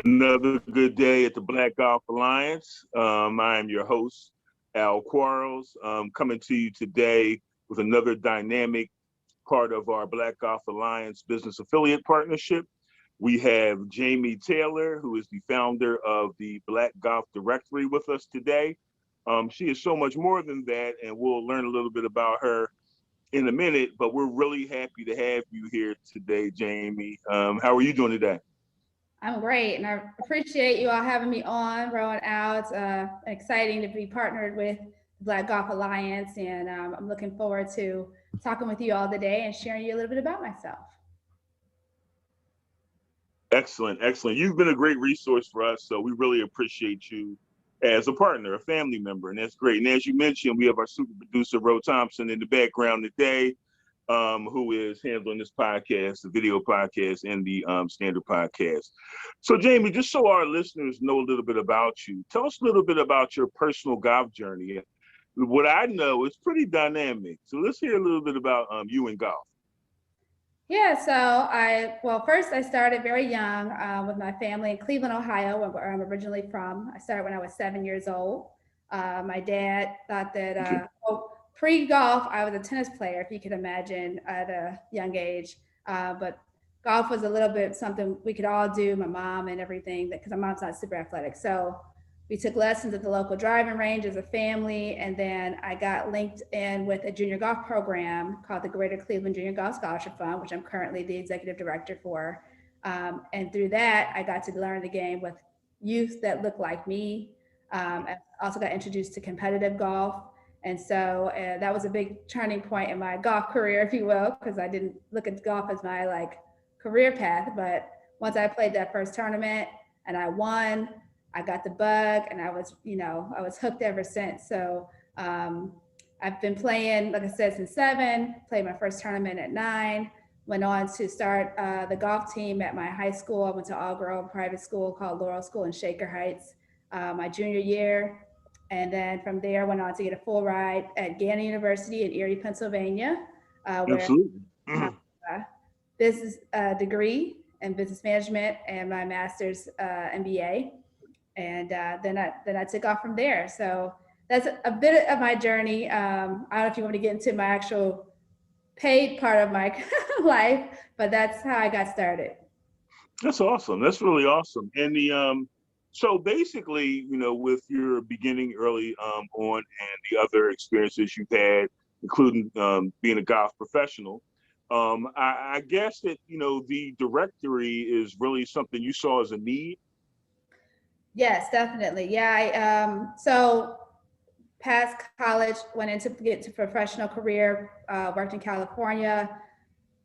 Another good day at the Black Golf Alliance. I am your host, Al Quarles, coming to you today with another dynamic part of our Black Golf Alliance business affiliate partnership. We have Jamie Taylor, who is the founder of the Black Golf Directory, with us today. She is so much more than that, and we'll learn a little bit about her in a minute, but we're really happy to have you here today, Jamie. How are you doing today? I'm great, and I appreciate you all having me on, Rowan out. It's exciting to be partnered with the Black Golf Alliance, and I'm looking forward to talking with you all today and sharing you a little bit about myself. Excellent, excellent. You've been a great resource for us, so we really appreciate you as a partner, a family member, and that's great. And as you mentioned, we have our super producer, Ro Thompson, in the background today, who is handling this podcast, the video podcast, and the standard podcast. So, Jamie, just so our listeners know a little bit about you, tell us a little bit about your personal golf journey. What I know is pretty dynamic. So let's hear a little bit about you and golf. Yeah, so first I started very young with my family in Cleveland, Ohio, where I'm originally from. I started when I was 7 years old. My dad thought that, pre-golf, I was a tennis player, if you could imagine, at a young age. But golf was a little bit something we could all do, my mom and everything, because my mom's not super athletic. So we took lessons at the local driving range as a family, and then I got linked in with a junior golf program called the Greater Cleveland Junior Golf Scholarship Fund, which I'm currently the executive director for. And through that, I got to learn the game with youth that look like me. I also got introduced to competitive golf. And so that was a big turning point in my golf career, if you will, because I didn't look at golf as my career path. But once I played that first tournament and I won, I got the bug, and I was hooked ever since. So I've been playing, like I said, since 7, played my first tournament at 9, went on to start the golf team at my high school. I went to all-girl private school called Laurel School in Shaker Heights my junior year. And then from there, went on to get a full ride at Gannett University in Erie, Pennsylvania, where Absolutely. I have a business degree in business management and my master's MBA. And then I took off from there. So that's a bit of my journey. I don't know if you want to get into my actual paid part of my life, but that's how I got started. That's awesome. That's really awesome. And so basically, with your beginning early on and the other experiences you've had, including being a golf professional, I guess that, the directory is really something you saw as a need. Yes, definitely. Yeah. So past college, went into get to professional career, worked in California.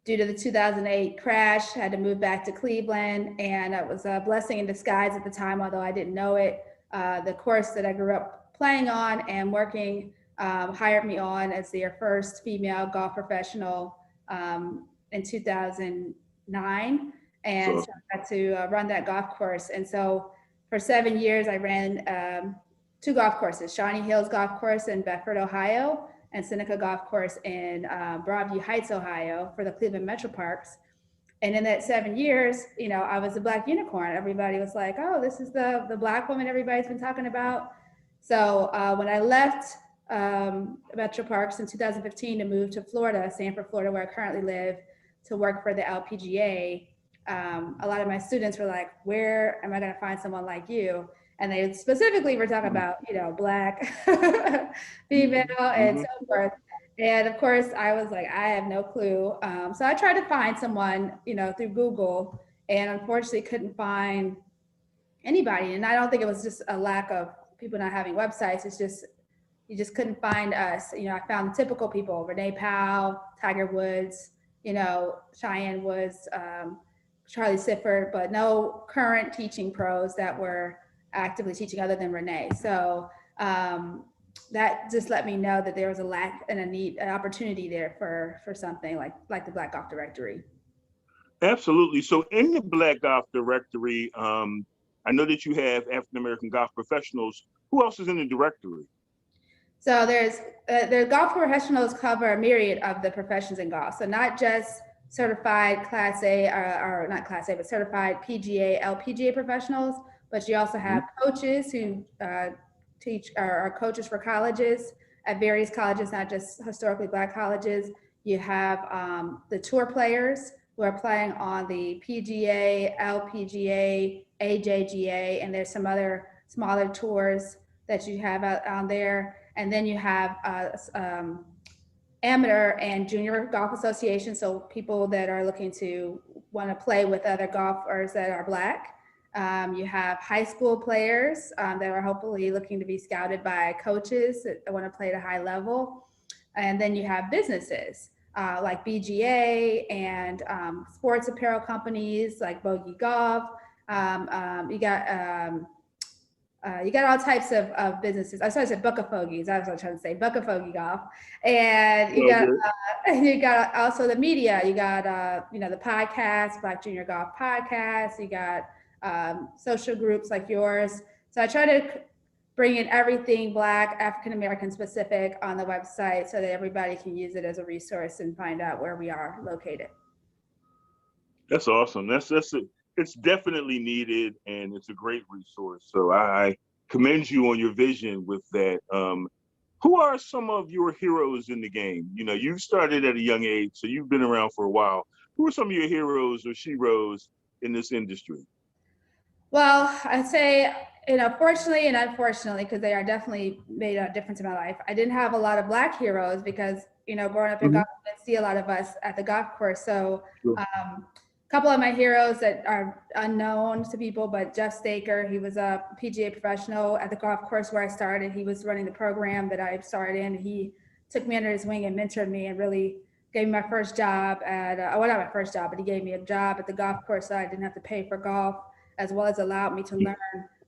Due to the 2008 crash, had to move back to Cleveland, and it was a blessing in disguise at the time, although I didn't know it. The course that I grew up playing on and working hired me on as their first female golf professional in 2009, and so I got to run that golf course. And so for 7 years, I ran 2 golf courses, Shawnee Hills Golf Course in Bedford, Ohio, and Seneca Golf Course in Broadview Heights, Ohio, for the Cleveland Metro Parks. And in that 7 years, I was a Black unicorn. Everybody was like, oh, this is the Black woman everybody's been talking about. So when I left Metro Parks in 2015 to move to Florida, Sanford, Florida, where I currently live, to work for the LPGA, a lot of my students were like, where am I going to find someone like you? And they specifically were talking about, Black, female, and so forth. And of course, I was like, I have no clue. So I tried to find someone, through Google, and unfortunately couldn't find anybody. And I don't think it was just a lack of people not having websites. It's just, you just couldn't find us. I found the typical people, Renee Powell, Tiger Woods, Cheyenne Woods, Charlie Sifford, but no current teaching pros that were actively teaching other than Renee. So that just let me know that there was a lack and a need, an opportunity there for something like the Black Golf Directory. Absolutely. So in the Black Golf Directory, I know that you have African-American golf professionals. Who else is in the directory? So the golf professionals cover a myriad of the professions in golf. So not just certified Class A, or not Class A, but certified PGA, LPGA professionals. But you also have coaches who teach, or are coaches for colleges at various colleges, not just historically Black colleges. You have the tour players who are playing on the PGA, LPGA, AJGA, and there's some other smaller tours that you have out on there. And then you have amateur and junior golf association. So people that are looking to want to play with other golfers that are Black. You have high school players that are hopefully looking to be scouted by coaches that want to play at a high level. And then you have businesses like BGA and sports apparel companies like Bogey Golf. You got all types of businesses. I started to say Buck of Fogies. That's what I was trying to say, Buck of Fogey Golf. And you got also the media. You got the podcast, Black Junior Golf Podcast. You got social groups like yours. So I try to bring in everything Black, African American specific on the website so that everybody can use it as a resource and find out where we are located. That's awesome. It's definitely needed, and it's a great resource. So I commend you on your vision with that. Who are some of your heroes in the game? You know, you started at a young age, so you've been around for a while. Who are some of your heroes or sheroes in this industry? Well, I'd say, fortunately and unfortunately, because they are definitely made a difference in my life. I didn't have a lot of Black heroes because, growing up in golf, I didn't see a lot of us at the golf course. So a couple of my heroes that are unknown to people, but Jeff Staker, he was a PGA professional at the golf course where I started. He was running the program that I started in. He took me under his wing and mentored me and really gave me my first job at, well, not my first job, but he gave me a job at the golf course so I didn't have to pay for golf, as well as allowed me to learn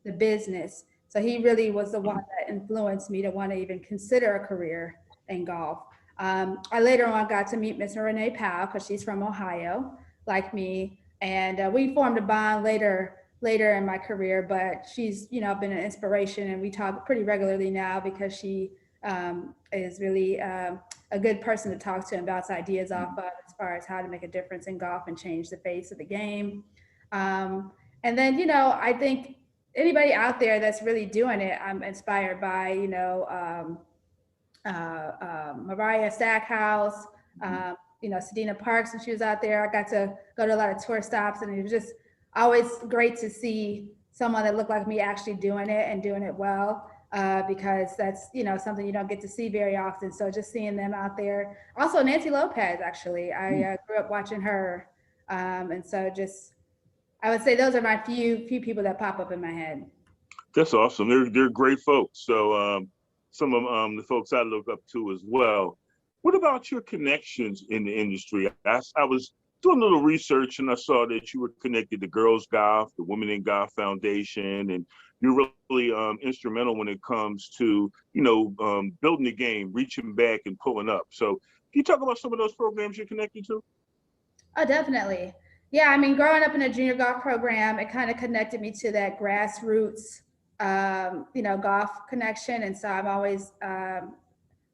the business. So he really was the one that influenced me to want to even consider a career in golf. I later on got to meet Miss Renee Powell because she's from Ohio, like me, and we formed a bond later in my career. But she's been an inspiration, and we talk pretty regularly now because she is really a good person to talk to and bounce ideas off of as far as how to make a difference in golf and change the face of the game. And then I think anybody out there that's really doing it, I'm inspired by Mariah Stackhouse, Sedina Parks when she was out there. I got to go to a lot of tour stops, and it was just always great to see someone that looked like me actually doing it and doing it well, because that's something you don't get to see very often. So just seeing them out there. Also Nancy Lopez, actually, I grew up watching her, and so just I would say those are my few people that pop up in my head. That's awesome. They're great folks. So some of the folks I look up to as well. What about your connections in the industry? I was doing a little research and I saw that you were connected to Girls Golf, the Women in Golf Foundation, and you're really instrumental when it comes to, building the game, reaching back and pulling up. So can you talk about some of those programs you're connected to? Oh, definitely. Yeah, I mean, growing up in a junior golf program, it kind of connected me to that grassroots, golf connection. And so I'm always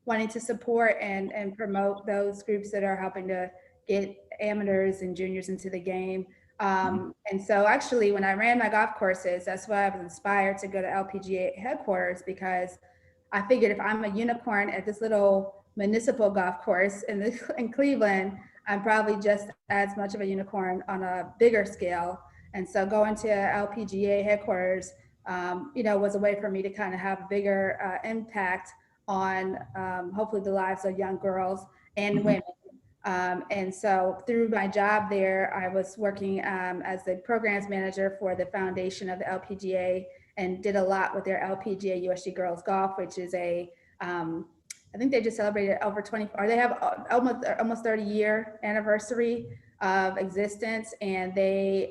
wanting to support and promote those groups that are helping to get amateurs and juniors into the game. And so actually, when I ran my golf courses, that's why I was inspired to go to LPGA headquarters, because I figured if I'm a unicorn at this little municipal golf course in Cleveland, I'm probably just as much of a unicorn on a bigger scale. And so going to LPGA headquarters, was a way for me to kind of have a bigger impact on hopefully the lives of young girls and women. And so through my job there, I was working as the programs manager for the foundation of the LPGA, and did a lot with their LPGA USG Girls Golf, which is I think they just celebrated over 20, or they have almost 30-year anniversary of existence, and they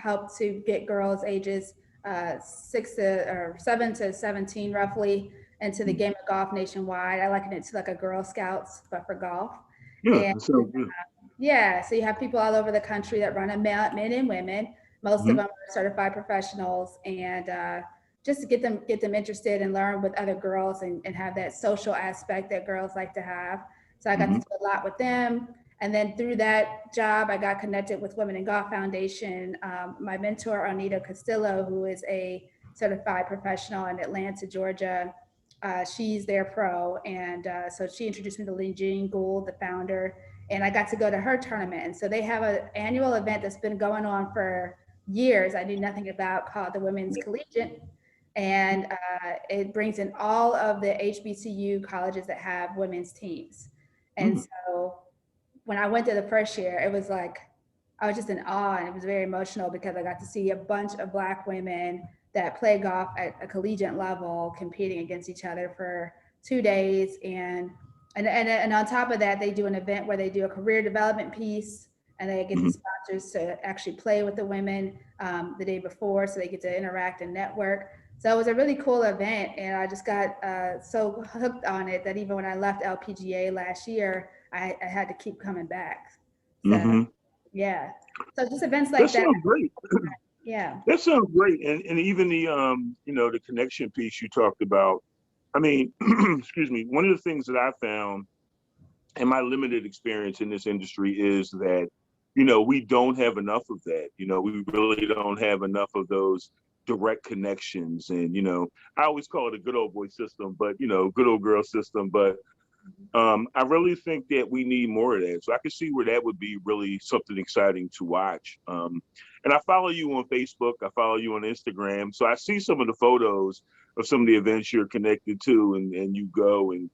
help to get girls ages 7 to 17 roughly into the game of golf nationwide. I liken it to like a Girl Scouts, but for golf. Yeah, that sounds good. Yeah, so you have people all over the country that run it, men and women. Most of them are certified professionals, and just to get them interested and learn with other girls and have that social aspect that girls like to have. So I got to do a lot with them. And then through that job, I got connected with Women in Golf Foundation. My mentor, Anita Castillo, who is a certified professional in Atlanta, Georgia, she's their pro. And so she introduced me to Jean Gould, the founder, and I got to go to her tournament. And so they have an annual event that's been going on for years. I knew nothing about, called the Women's Collegiate. And it brings in all of the HBCU colleges that have women's teams. And so when I went to the first year, it was like, I was just in awe, and it was very emotional because I got to see a bunch of Black women that play golf at a collegiate level competing against each other for 2 days. And on top of that, they do an event where they do a career development piece, and they get the sponsors to actually play with the women the day before, so they get to interact and network. So it was a really cool event, and I just got so hooked on it that even when I left LPGA last year, I had to keep coming back. So yeah, so just events like That that. sounds great. Yeah. That sounds great. And even the the connection piece you talked about. I mean, excuse me, one of the things that I found in my limited experience in this industry is that, we don't have enough of that. We really don't have enough of those direct connections. And, I always call it a good old boy system, but, good old girl system. But I really think that we need more of that. So I can see where that would be really something exciting to watch. And I follow you on Facebook. I follow you on Instagram. So I see some of the photos of some of the events you're connected to, and you go and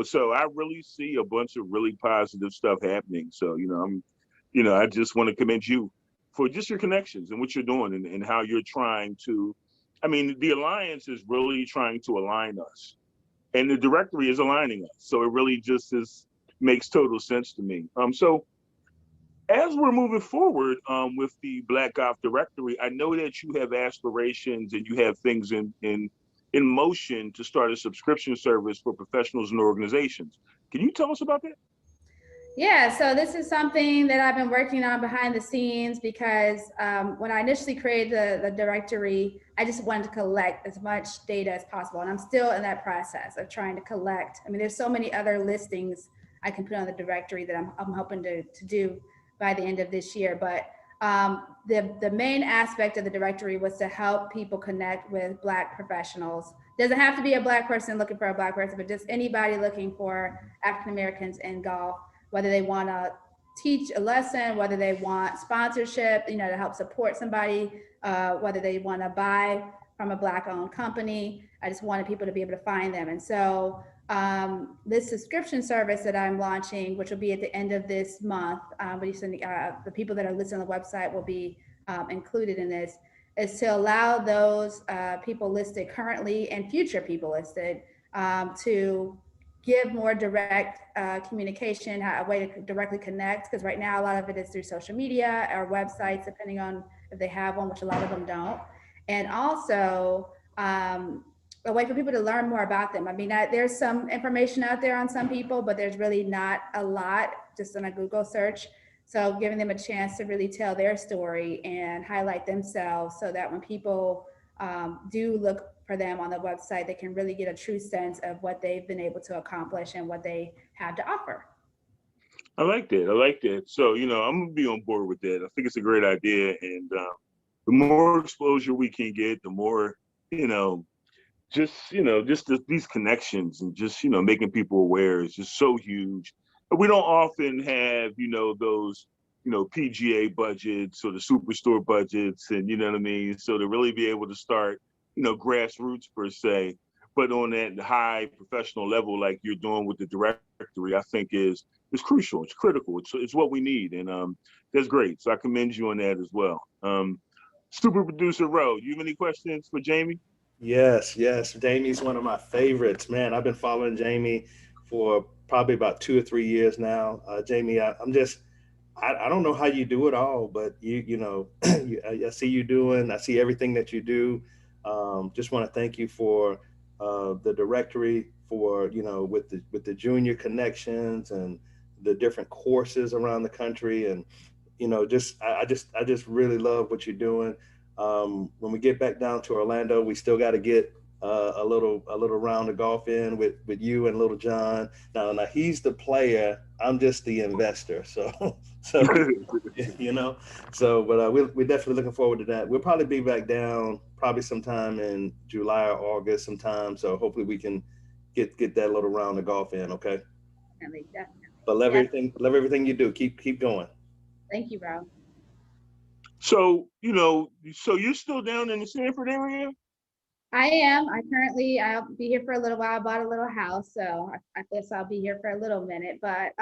so I really see a bunch of really positive stuff happening. So, I just want to commend you for just your connections and what you're doing, and how you're trying to, I mean, the Alliance is really trying to align us, and the directory is aligning us. So it really just makes total sense to me. So as we're moving forward with the Black Golf Directory, I know that you have aspirations and you have things in motion to start a subscription service for professionals and organizations. Can you tell us about that? Yeah, so this is something that I've been working on behind the scenes because when I initially created the directory, I just wanted to collect as much data as possible. And I'm still in that process of trying to collect. I mean, there's so many other listings I can put on the directory that I'm hoping to do by the end of this year. But the main aspect of the directory was to help people connect with Black professionals. Doesn't have to be a Black person looking for a Black person, but just anybody looking for African Americans in golf, whether they want to teach a lesson, whether they want sponsorship, to help support somebody, whether they want to buy from a Black-owned company. I just wanted people to be able to find them. And so this subscription service that I'm launching, which will be at the end of this month, but the people that are listed on the website will be included in this, is to allow those people listed currently and future people listed to give more direct communication, a way to directly connect, because right now a lot of it is through social media or websites, depending on if they have one, which a lot of them don't. And also a way for people to learn more about them. I mean, there's some information out there on some people, but there's really not a lot just on a Google search. So giving them a chance to really tell their story and highlight themselves so that when people do look for them on the website, they can really get a true sense of what they've been able to accomplish and what they have to offer. I like that. So, I'm gonna be on board with that. I think it's a great idea. And the more exposure we can get, the more, these connections and just, making people aware is just so huge. But we don't often have, those, PGA budgets or the superstore budgets, and you know what I mean? So to really be able to start, grassroots per se, but on that high professional level, like you're doing with the directory, I think is crucial. It's critical. It's what we need. And that's great. So I commend you on that as well. Super producer Ro, you have any questions for Jamie? Yes. Jamie's one of my favorites, man. I've been following Jamie for probably about 2 or 3 years now. Jamie, I don't know how you do it all, but I see you doing, I see everything that you do. Just want to thank you for the directory, for, with the junior connections and the different courses around the country. And, I just really love what you're doing. When we get back down to Orlando, we still got to get a little round of golf in with you and Little John. Now he's the player. I'm just the investor. So you know. So, but we're definitely looking forward to that. We'll probably be back down probably sometime in July or August sometime. So hopefully we can get that little round of golf in. Okay. Definitely, definitely. But Yeah. love everything you do. Keep going. Thank you, bro. So, so you're still down in the Sanford area? I am. I'll be here for a little while. I bought a little house, so I guess I'll be here for a little minute. But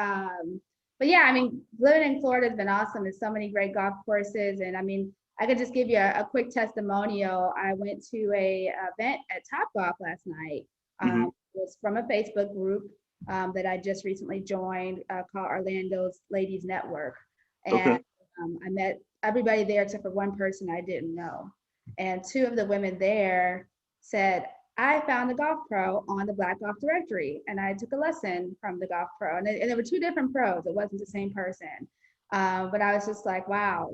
yeah, I mean, living in Florida has been awesome. There's so many great golf courses, and I mean, I could just give you a quick testimonial. I went to a event at Top Golf last night. Mhm. It was from a Facebook group that I just recently joined called Orlando's Ladies Network, Okay. and I met everybody there except for one person I didn't know, and two of the women there said, I found the golf pro on the Black Golf Directory and I took a lesson from the golf pro. And there were two different pros. It wasn't the same person. But I was just like, wow,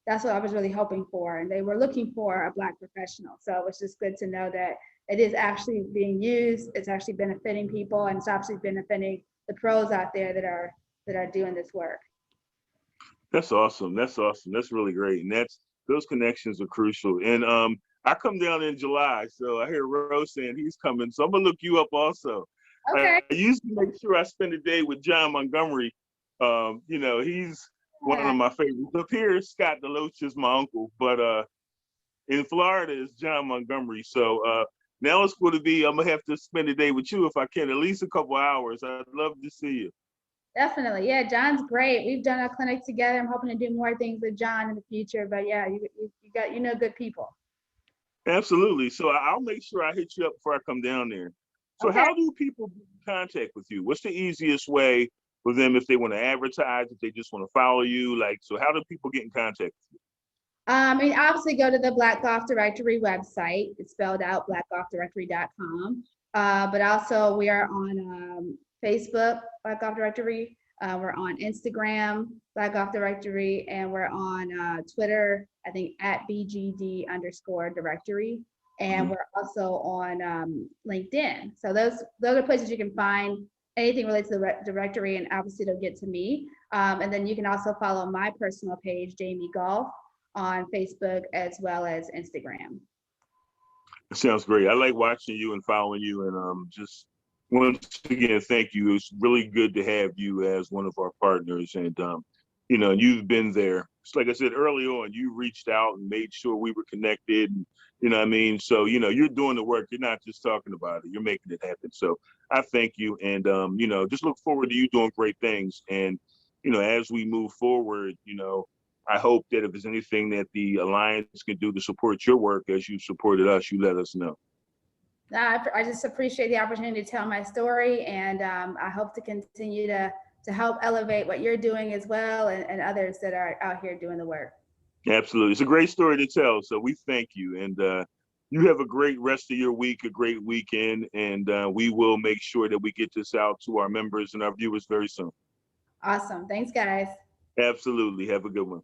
that's what I was really hoping for. And they were looking for a Black professional. So it was just good to know that it is actually being used. It's actually benefiting people, and it's actually benefiting the pros out there that are doing this work. That's awesome. That's awesome. That's really great. And those connections are crucial. And I come down in July, so I hear Rose saying he's coming. So I'm gonna look you up also. Okay. I usually make sure I spend a day with John Montgomery. He's one Yeah, of my favorites. Up here, Scott Deloach is my uncle, but in Florida is John Montgomery. So now it's going to be, I'm gonna have to spend a day with you if I can, at least a couple hours. I'd love to see you. definitely. Yeah, John's great. We've done a clinic together. I'm hoping to do more things with John in the future. But yeah, you got good people. Absolutely. So I'll make sure I hit you up before I come down there. So Okay. how do people get in contact with you? What's the easiest way for them if they want to advertise, if they just want to follow you? So how do people get in contact with you? And obviously go to the Black Golf Directory website. It's spelled out blackgolfdirectory.com. But also we are on Facebook, Black Golf Directory. We're on Instagram, Black Golf Directory, and we're on Twitter, I think at BGD_directory. And Mhm. we're also on LinkedIn. So those are places you can find anything related to the directory, and obviously it'll get to me. And then you can also follow my personal page, Jamie Golf, on Facebook as well as Instagram. It sounds great. I like watching you and following you, and just once again, thank you. It's really good to have you as one of our partners, and you've been there. It's like I said early on, you reached out and made sure we were connected, and you know what I mean. So you're doing the work. You're not just talking about it. You're making it happen. So I thank you, and just look forward to you doing great things. And as we move forward, I hope that if there's anything that the Alliance can do to support your work as you supported us, you let us know. I just appreciate the opportunity to tell my story, and I hope to continue to help elevate what you're doing as well, and others that are out here doing the work. Absolutely. It's a great story to tell. So we thank you. And you have a great rest of your week, a great weekend. And we will make sure that we get this out to our members and our viewers very soon. Awesome. Thanks, guys. Absolutely. Have a good one.